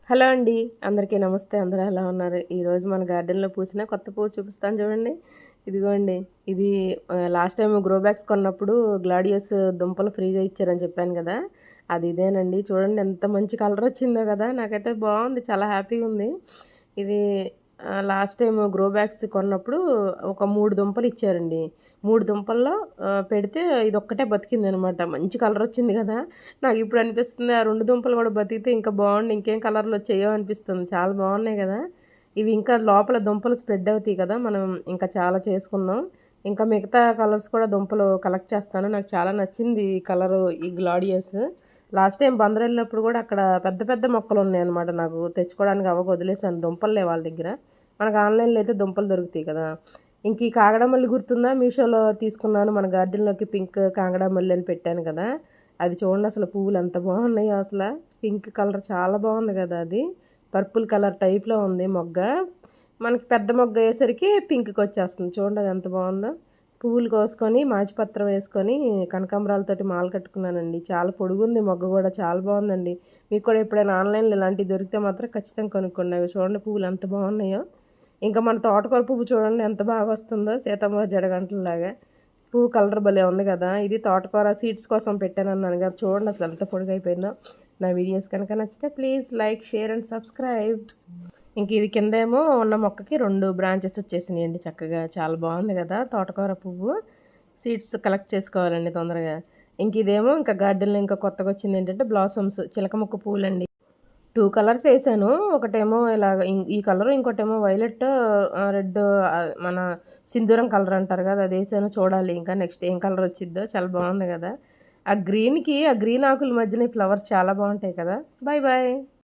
Hello అండి. అందరికీ నమస్తే. అందరూ ఎలా ఉన్నారు? ఈరోజు మన గార్డెన్‌లో పూసిన కొత్త పువ్వు చూపిస్తాను చూడండి. ఇదిగోండి. ఇది లాస్ట్ టైమ్ గ్రో బ్యాగ్స్ కొన్నప్పుడు గ్లాడియస్ దుంపలు ఫ్రీగా ఇచ్చారని చెప్పాను గదా! అది ఇదేనండి. చూడండి ఎంత మంచి కలర్ వచ్చిందో గదా! నాకైతే బావుంది. చాలా హ్యాపీగుంది. ఇది లాస్ట్ టైమ్ గ్రో బ్యాగ్స్ కొన్నప్పుడు ఒక 3 దుంపలు ఇచ్చారండి. 3 దుంపల్లో పెడితే ఇదొక్కటే బతికిందనమాట. మంచి కలర్ వచ్చింది గదా! నాకిప్పుడు అనిపిస్తుంది ఆ 2 దుంపలు గూడా బతికితే ఇంకా బావుండు. ఇంకేం కలర్‌లొచ్చాయో అనిపిస్తుంది. చాలా బావున్నాయి గదా! ఇవి ఇంకా లోపల దుంపలు స్ప్రెడ్ అవుతాయి కదా! మనం ఇంకా చాలా చేసుకుందాం. ఇంకా మిగతా కలర్స్ కూడా దుంపలు కలెక్ట్ చేస్తాను. నాకు చాలా నచ్చింది ఈ కలరు ఈ గ్లాడియస్. లాస్ట్ టైమ్ బందరెళ్ళినప్పుడు గూడా అక్కడ పెద్ద పెద్ద మొక్కలున్నాయన్నమాట. నాకు తెచ్చుకోవడానికి అవ్వక వదిలేసాను. దుంపలు లేవు వాళ్ళ దగ్గర. మనకు ఆన్‌లైన్‌లో అయితే దుంపలు దొరుకుతాయి కదా! ఇంక ఈ కాగడామల్లి గుర్తుందా? మీషోలో తీసుకున్నాను. మన గార్డెన్‌లోకి పింక్ కాగడామల్లి అని పెట్టాను కదా! అది చూడండి అసలు పువ్వులు ఎంత బాగున్నాయో అసల. పింక్ కలర్ చాలా బాగుంది కదా అది. పర్పుల్ కలర్ టైప్‌లో ఉంది మొగ్గ. మనకి పెద్ద మొగ్గ అయ్యేసరికి పింక్‌కొచ్చేస్తుంది. చూడండి అది ఎంత బాగుందో. పువ్వులు కోసుకొని మాచిపత్రం వేసుకొని కనకాంబరాలతోటి మాల కట్టుకున్నానండి. చాలా పొడుగుంది మొగ్గ గూడా చాలా బాగుందండి. మీకు కూడా ఎప్పుడైనా ఆన్‌లైన్‌లో ఇలాంటివి దొరికితే మాత్రం ఖచ్చితంగా కొనుక్కోండి. అవి చూడండి పువ్వులు ఎంత బాగున్నాయో. ఇంకా మన తోటకూర పువ్వు చూడండి ఎంత బాగొస్తుందో సీతమ్మ జడగంటల్లాగా. పువ్వు కలర్ భలే ఉంది గదా! ఇది తోటకూర సీడ్స్ కోసం పెట్టానన్నాను గదా! చూడండి అసలు ఎంత పొడుగైపోయిందో. నా వీడియోస్ కనుక నచ్చితే please like, share and subscribe. ఇంక ఇది కిందేమో ఉన్న మొక్కకి 2 బ్రాంచెస్ వచ్చేసినాయండి చక్కగా. చాలా బాగుంది గదా! తోటకూర పువ్వు. సీడ్స్ కలెక్ట్ చేసుకోవాలండి తొందరగా. ఇంక ఇదేమో ఇంకా గార్డెన్‌లో ఇంకా కొత్తగొచ్చిందేంటంటే బ్లాసమ్స్ చిలక మొక్క పూలండి. 2 కలర్స్ ఏసాను. ఒకటేమో ఇలాగ ఈ కలరు, ఇంకోటేమో వైలెట్ రెడ్ మన సింధూరం కలర్ అంటారు గదా! అదేసాను. చూడాలి ఇంకా నెక్స్ట్ ఏం కలర్ వచ్చిద్దో. చాలా బాగుంది గదా! ఆ గ్రీన్ ఆకుల మధ్యన ఈ ఫ్లవర్స్ చాలా బావుంటాయి కదా! Bye bye.